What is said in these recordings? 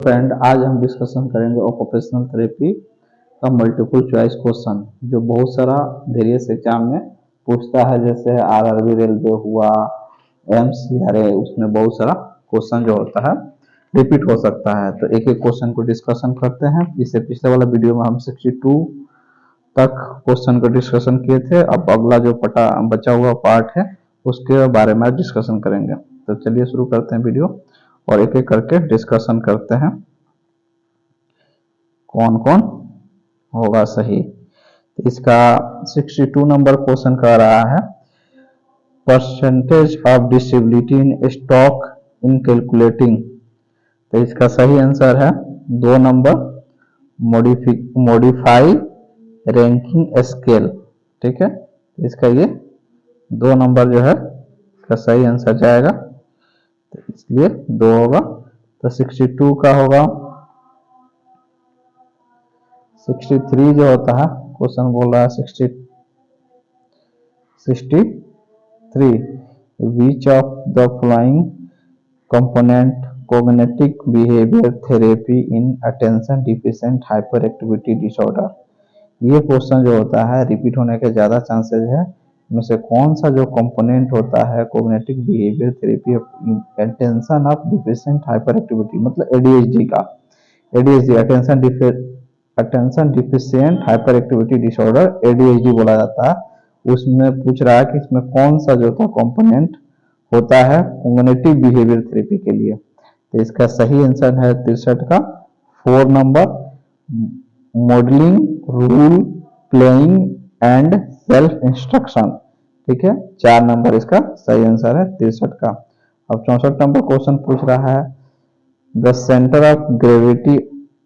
Friend, आज हम discussion करेंगे ऑक्यूपेशनल थेरेपी का मल्टीपल चॉइस क्वेश्चन जो बहुत सारा वेरियस एग्जाम में पूछता है। जैसे आरआरबी रेलवे हुआ, एमसीआरए, उसमें बहुत सारा क्वेश्चन जो होता है रिपीट हो सकता है। तो एक एक क्वेश्चन को डिस्कशन करते हैं। इससे पिछले वाला वीडियो में हम 62 तक क्वेश्चन को डिस्कशन किए थे। अब अगला जो बचा हुआ पार्ट है उसके बारे में डिस्कशन करेंगे। तो चलिए शुरू करते हैं वीडियो और एक एक करके डिस्कशन करते हैं कौन कौन होगा सही। तो इसका 62 नंबर क्वेश्चन कह रहा है percentage of disability in stock in calculating. तो इसका सही आंसर है 2 नंबर, मॉडिफाई रैंकिंग स्केल। ठीक है, इसका ये 2 नंबर जो है इसका सही आंसर जाएगा, तो इसलिए 2 होगा। तो 62 का होगा 63 जो होता है, क्वेश्चन बोल रहा है 63 विच of the following component cognitive behaviour therapy in attention deficient hyper activity disorder. ये क्वेश्चन जो होता है रिपीट होने के ज्यादा चांसेस है। में से कौन सा जो कंपोनेंट होता है cognitive behaviour therapy attention of deficient hyper activity, मतलब एडीएचडी का, ADHD attention deficient hyper activity disorder ADHD बोला जाता है। उसमें पूछ रहा है कि इसमें कौन सा जो था कंपोनेंट होता है कॉग्निटिव बिहेवियर थेरेपी के लिए। तो इसका सही आंसर है 63 का 4 number, modelling, rule playing and self instruction. ठीक है, 4 नंबर इसका सही आंसर है 63 का। अब 64 नंबर क्वेश्चन पूछ रहा है the centre of gravity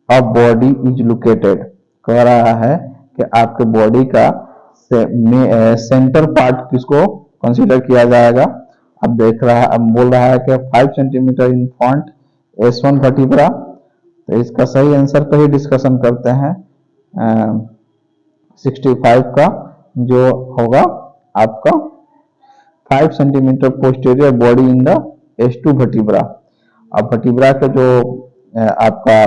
of body is located. कह रहा है कि आपके बॉडी का सेंटर पार्ट किसको कंसीडर किया जाएगा। अब देख रहा है, अब बोल रहा है कि 5 centimetre in front S1 vertebra. तो इसका सही आंसर पे ही डिस्कशन करते हैं। 65 का जो होगा आपका 5 centimetre posterior body in the S2 vertebra. अब वर्टिब्रा का जो आपका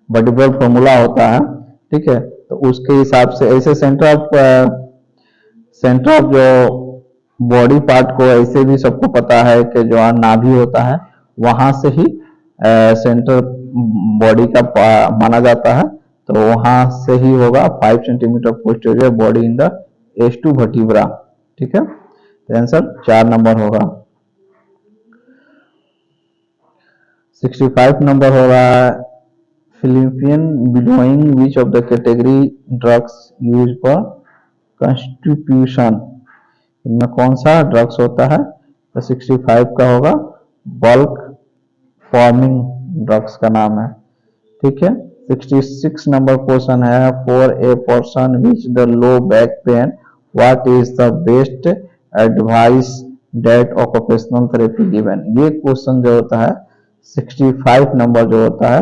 वर्टिब्रल फॉर्मूला होता है, ठीक है, तो उसके हिसाब से ऐसे सेंटर ऑफ जो बॉडी पार्ट को ऐसे भी सबको पता है कि जो नाभि होता है वहां से ही सेंटर बॉडी का माना जाता है। तो वहां से ही होगा 5 centimetre posterior body in the S2 vertebra. ठीक है, तो आंसर 4 नंबर होगा। 65 नंबर होगा Philippian billowing which of the category drugs use for constitution. इनमें कौन सा ड्रग्स होता है। तो 65 का होगा बल्क फॉर्मिंग ड्रग्स का नाम है। ठीक है, 66 नंबर क्वेश्चन है for a person which the low back pain what is the best advice that occupational therapy given. ये क्वेश्चन जो होता है 65 नंबर जो होता है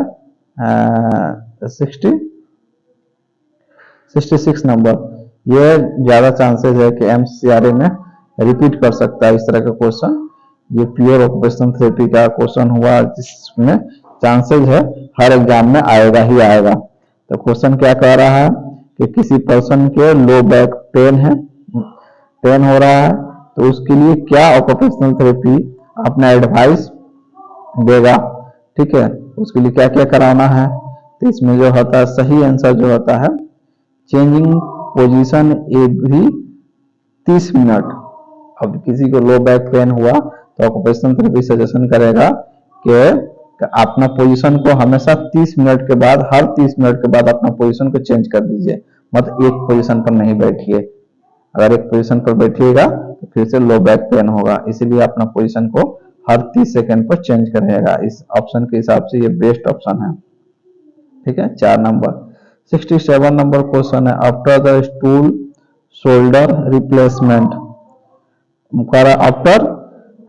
66 नंबर, ये ज्यादा चांसेस है कि एमसीआरए में रिपीट कर सकता है इस तरह का क्वेश्चन। ये प्योर ऑक्यूपेशनल थेरेपी का क्वेश्चन हुआ जिसमें चांसेस है हर एग्जाम में आएगा ही आएगा। तो क्वेश्चन क्या कह रहा है कि किसी पर्सन के लो बैक पेन हो रहा है, तो उसके लिए क्या ऑक्यूपेशनल थेरेपी अपना एडवाइस देगा। ठीक है, उसके लिए क्या क्या कराना है। तो इसमें जो होता है सही आंसर जो होता है चेंजिंग पोजीशन एवरी 30 मिनट। अब किसी को लो बैक पेन हुआ तो ऑक्यूपेशनल थेरेपी सजेशन करेगा कि अपना पोजीशन को हमेशा 30 मिनट के बाद, हर 30 मिनट के बाद अपना पोजीशन को चेंज कर दीजिए, मतलब एक पोजीशन पर नहीं बैठिए। अगर एक पोजीशन पर बैठिएगा तो फिर से लो बैक पेन होगा, इसीलिए अपना पोजीशन को हर 30 सेकंड पर चेंज करिएगा। इस ऑप्शन के हिसाब से ये बेस्ट ऑप्शन है। ठीक है, 4 नंबर। 67 नंबर क्वेश्चन है after the stool shoulder replacement. After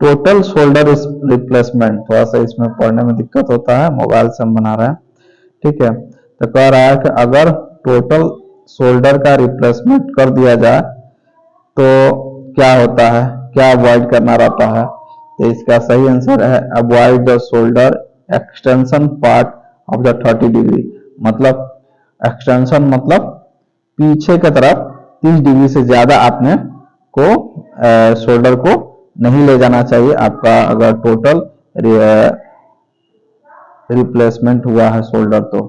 total shoulder replacement. थोड़ा सा इसमें पढ़ने में दिक्कत होता है, मोबाइल से हम बना रहे हैं। ठीक है, तो कह रहा है कि अगर टोटल शोल्डर का रिप्लेसमेंट कर दिया जाए तो क्या होता है, क्या अवॉइड करना रहता है। तो इसका सही आंसर है avoid the shoulder extension part of the 30 degree, मतलब एक्सटेंशन मतलब पीछे की तरफ 30 डिग्री से ज्यादा आपने को शोल्डर को नहीं ले जाना चाहिए आपका, अगर टोटल रिप्लेसमेंट हुआ है शोल्डर तो।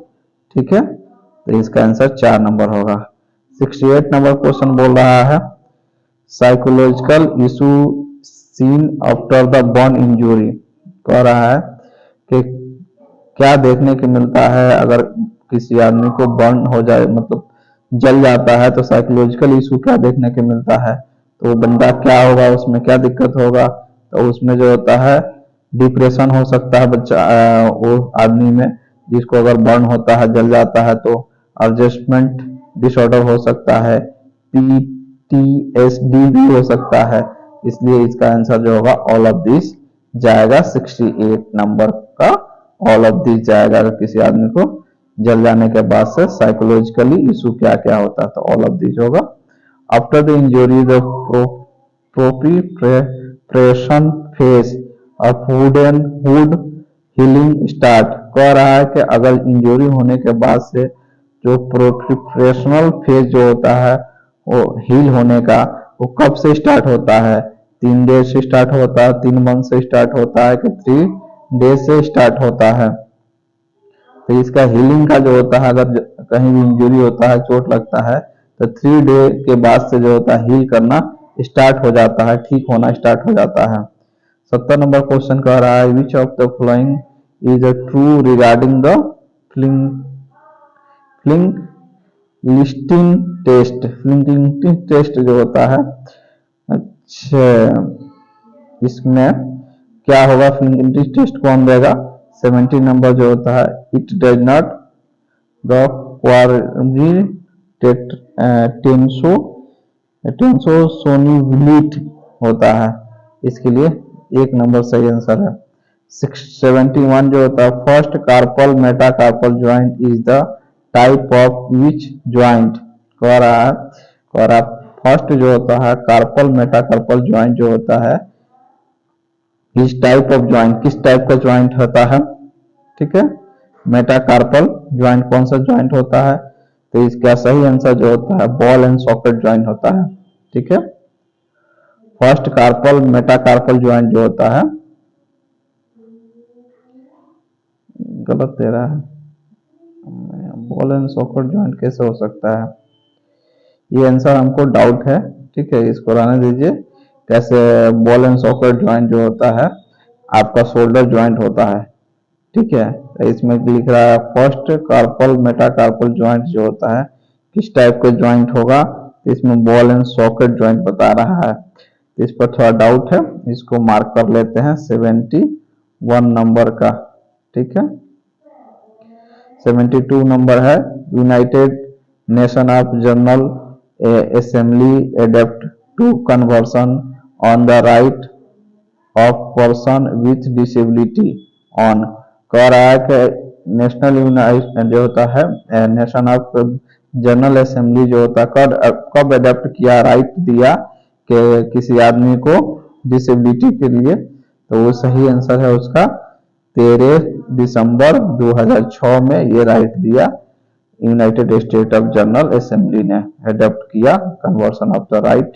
ठीक है, तो इसका आंसर 4 नंबर होगा। 68 नंबर क्वेश्चन बोल रहा है psychological issue seen after the burn injury. कह रहा है कि क्या देखने को मिलता है अगर किसी आदमी को बर्न हो जाए, मतलब जल जाता है, तो साइकोलॉजिकल इशू क्या देखने को मिलता है, तो बंदा क्या होगा, उसमें क्या दिक्कत होगा, तो उसमें जो होता है डिप्रेशन हो सकता है बच्चा वो आदमी में, जिसको अगर बर्न होता है, जल जाता है, तो एडजस्टमेंट डिसऑर्डर हो सकता है, पीटीएसडी भी हो सकता है। इसलिए इसका आंसर जो होगा ऑल ऑफ दिस जाएगा। 68 नंबर का ऑल ऑफ दिस जाएगा। अगर किसी आदमी को जल जाने के बाद से साइकोलॉजिकली इशू क्या क्या होता है, तो ऑल ऑफ दिस होगा। After the injury the proliferation phase of wound healing start. कह रहा है कि अगर इंजरी होने के बाद से जो प्रोप्रिएशनल फेज जो होता है वो हील होने का, वो कब से स्टार्ट होता है? 3 डेज से स्टार्ट होता है, 3 मंथ से स्टार्ट होता है, कि 3 डेज से स्टार्ट होता है? तो इसका हीलिंग का जो होता है, अगर कहीं भी इंजरी होता है, चोट लगता है, तो 3 डे के बाद से जो होता है हील करना स्टार्ट हो जाता है, ठीक होना स्टार्ट हो जाता है। 70 नंबर क्वेश्चन कह रहा है which of the following is a true regarding the fling listing test. Fling listing test जो होता है, अच्छा इसमें क्या होगा? फ्लिंग लिस्टिंग टेस्ट कौन देगा? 70 नंबर जो होता है इट डज नॉट द क्वारी टेंसोसोनिबिलिट होता है। इसके लिए 1 नंबर सही आंसर है। 71 जो होता है first carpel metacarpal joint is the type of which joint. कह रहा है फर्स्ट जो होता है कार्पल मेटाकार्पल ज्वाइंट जो होता है, इस टाइप ऑफ ज्वाइंट, किस टाइप का ज्वाइंट होता है? ठीक है, मेटाकार्पल ज्वाइंट कौन सा ज्वाइंट होता है? तो इसका सही आंसर जो होता है बॉल एंड सॉकेट ज्वाइंट होता है। ठीक है, फर्स्ट कार्पल मेटाकार्पल ज्वाइंट जो होता है, गलत दे रहा है, बॉल एंड सॉकेट ज्वाइंट कैसे हो सकता है? ये आंसर हमको डाउट है। ठीक है, इसको रहने दीजिए। कैसे बॉल एंड सॉकेट ज्वाइंट जो होता है आपका शोल्डर ज्वाइंट होता है। ठीक है, तो इसमें लिख रहा है फर्स्ट कार्पल मेटाकार्पल ज्वाइंट जो होता है किस टाइप का ज्वाइंट होगा, तो इसमें बॉल एंड सॉकेट ज्वाइंट बता रहा है। तो इस पर थोड़ा डाउट है, इसको मार्क कर लेते हैं 71 नंबर का। ठीक है, 72 नंबर है United Nation of General Assembly adopt to convention on the right of person with disability on. कह रहा है कि नेशनल जो होता है नेशन ऑफ जनरल असेंबली जो होता है कब एडेप्ट किया, राइट दिया कि किसी आदमी को डिसेबिलिटी के लिए, तो वो सही आंसर है उसका 13 दिसंबर 2006 में ये राइट दिया United state of General assembly ने, एडेप्ट किया conversion of the right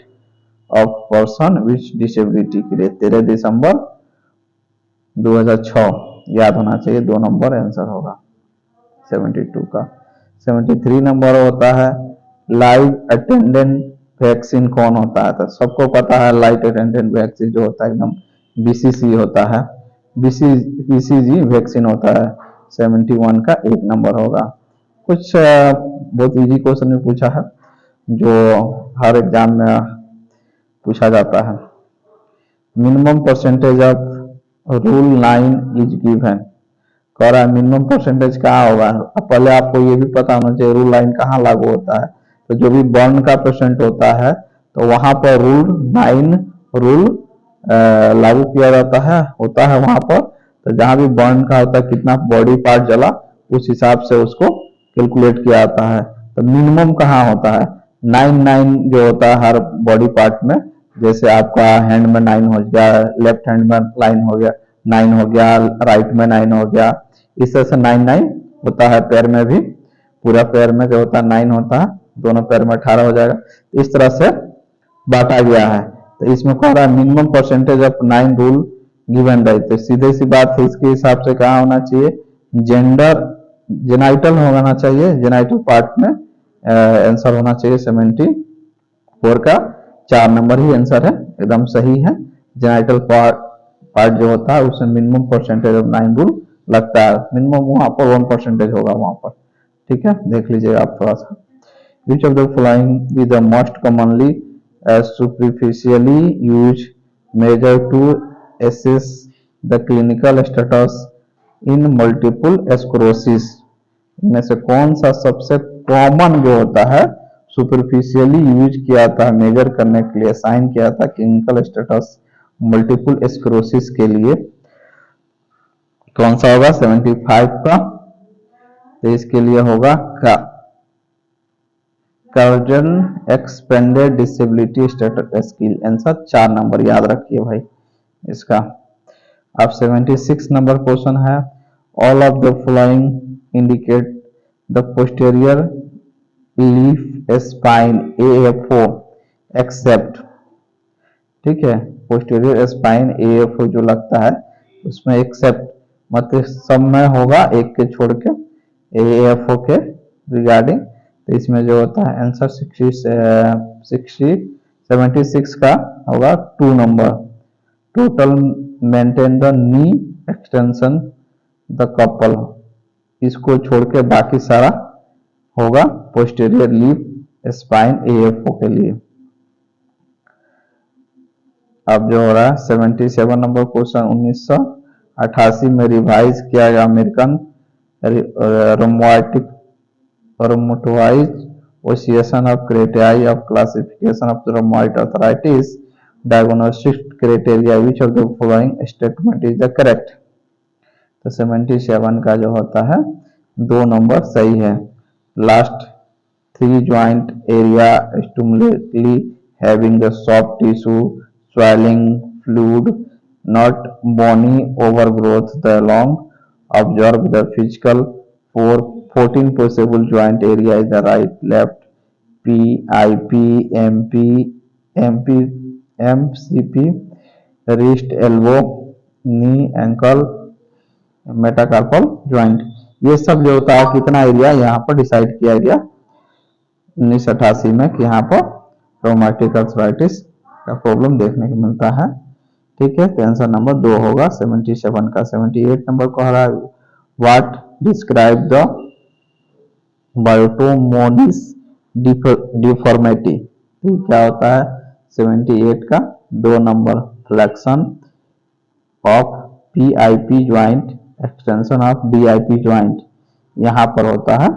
of person with disability के लिए 13 दिसंबर 2006 याद होना चाहिए। 2 नंबर आंसर होगा 72 का। 73 नंबर होता है लाइव अटेंडेंट वैक्सीन कौन होता है? तो सबको पता है लाइव अटेंडेंट वैक्सीन जो होता है एकदम बीसीसी होता है, बीसीजी वैक्सीन होता है। 71 का 1 नंबर होगा। कुछ बहुत इजी क्वेश्चन में पूछा है जो हर एग्जाम में पूछा जाता है। Minimum percentage of rule 9 is given. कह रहा है मिनिमम परसेंटेज कहाँ होगा? पहले आपको ये भी पता होना चाहिए रूल 9 कहाँ लागू होता है। तो जो भी बर्न का पेशेंट होता है तो वहां पर रूल 9 रूल लागू किया जाता है, होता है वहां पर। तो जहां भी बर्न का होता है कितना बॉडी पार्ट जला उस हिसाब से उसको कैलकुलेट किया जाता है। तो मिनिमम कहाँ होता है? 9 जो होता है हर बॉडी पार्ट में, जैसे आपका हैंड में 9 हो गया, लेफ्ट हैंड में 9 हो गया, 9 हो गया, राइट में 9 हो गया। इस तरह से 9 9 होता है, पैर में भी पूरा पैर में जो होता है 9 होता है, दोनों पैर में 18 हो जाएगा। इस तरह से बांटा गया है। तो इसमें कह रहा है minimum percentage of 9 rule given by, तो सीधे सी बात है, इसके हिसाब से कहाँ होना चाहिए, जेंडर जेनाइटल होना चाहिए, जेनाइटल पार्ट में आंसर होना चाहिए 74 का 4 नंबर ही आंसर है, एकदम सही है। जेनाइटल पार्ट जो होता है उसमें मिनिमम परसेंटेज ऑफ 9 रूल लगता है, मिनिमम वहां पर 1% होगा वहां पर, ठीक है, देख लीजिएगा आप थोड़ा सा। Which of the following is the most commonly superficially used measure to assess the clinical status in multiple sclerosis? इनमें से कौन सा सबसे कॉमन जो होता है, सुपरफिशियली यूज किया था मेजर करने के लिए, साइन किया था क्लिनिकल स्टेटस मल्टीपल स्क्लेरोसिस के लिए, कौन सा होगा 75 का? तो इसके लिए होगा कर्जन expanded disability status skill, answer 4 number याद रखिए भाई इसका। अब 76 नंबर क्वेश्चन है, all of the following indicate the posterior leaf spine AFO except, ठीक है, पोस्टीरियर स्पाइन AFO जो लगता है उसमें एक्सेप्ट मतलब सब में होगा, एक के छोड़ के AFO के रिगार्डिंग। तो इसमें जो होता है आंसर 76 का होगा 2 number. Total maintain the knee extension the couple, इसको छोड़ के बाकी सारा होगा पोस्टीरियर लीफ स्पाइन AFO के लिए। अब जो हो रहा है 77 नंबर क्वेश्चन, 1988 में रिवाइज किया गया American rheumatoid association of criteria of classification of rheumatoid arthritis diagnostic criteria, which of the following statement is the correct? तो 77 का जो होता है 2 नंबर सही है। Last 3 joint area simultaneously having the soft tissue swelling fluid not bony overgrowth the long observe the physical for 14 possible joint area is the right left PIP MP MP MCP wrist elbow knee ankle metacarpal joint, ये सब जो होता है कितना area यहाँ पर decide किया गया 1988 में कि यहाँ पर रोमैटिक आर्थराइटिस का प्रॉब्लम देखने को मिलता है, ठीक है। तो आंसर नंबर 2 होगा 77 का। 78 नंबर को हरा, व्हाट डिस्क्राइब द बायोटोमोनिस डिफॉर्मिटी, तो क्या होता है 78 का 2 number, flexion of PIP joint extension of DIP joint, यहाँ पर होता है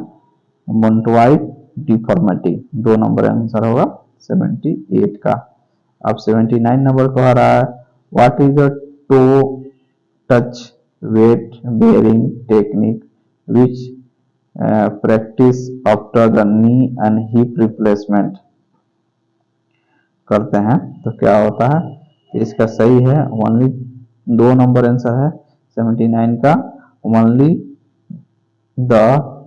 मोंटोइड डिफॉर्मिटी, 2 नंबर आंसर होगा 78 का। अब 79 नंबर को आ रहा है, what is the toe touch weight bearing technique which practice after the knee and hip replacement करते हैं, तो क्या होता है, इसका सही है ओनली 2 नंबर आंसर है 79 का, only the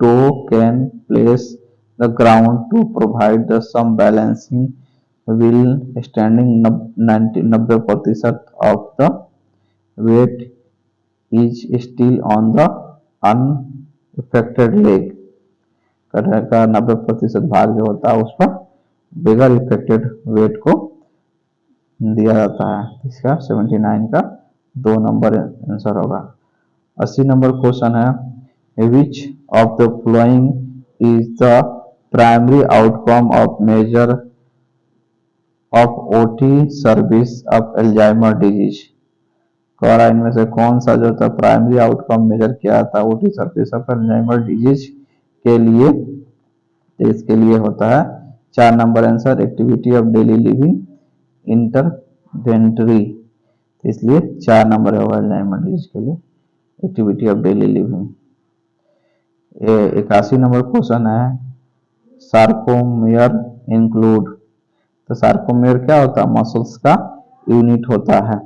toe can place the ground to provide the some balancing will standing 90% of the weight is still on the unaffected leg, का 90% भाग जो होता है उस पर बगैर इफेक्टेड वेट को दिया जाता है। इसका 79 का 2 नंबर आंसर होगा। 80 नंबर क्वेश्चन है, which of the following is the primary outcome of measure of OT service of Alzheimer disease, कह इनमें से कौन सा जो था प्राइमरी आउटकम मेजर किया था OT service of Alzheimer disease के लिए, तो इसके लिए होता है 4 number answer, activity of daily living inventory, इसलिए 4 नंबर होगा एल्जाइमर डिजीज के लिए activity of daily living. 81 number question है, सार्कोमेयर इंक्लूड, तो सार्कोमेयर क्या होता है, मसल्स का यूनिट होता है,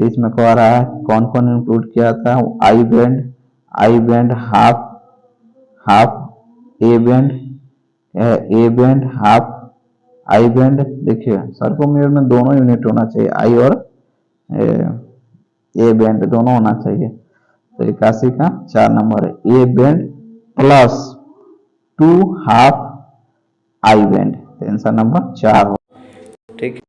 तो इसमें कह रहा है कौन कौन इंक्लूड किया था, I band, half half A band, half I band. देखिए सर्कोमियर में दोनों यूनिट होना चाहिए, आई और ए बैंड दोनों होना चाहिए। तो 81 का 4 नंबर है A band plus 2 half I band, answer number 4 हो। ठीक है।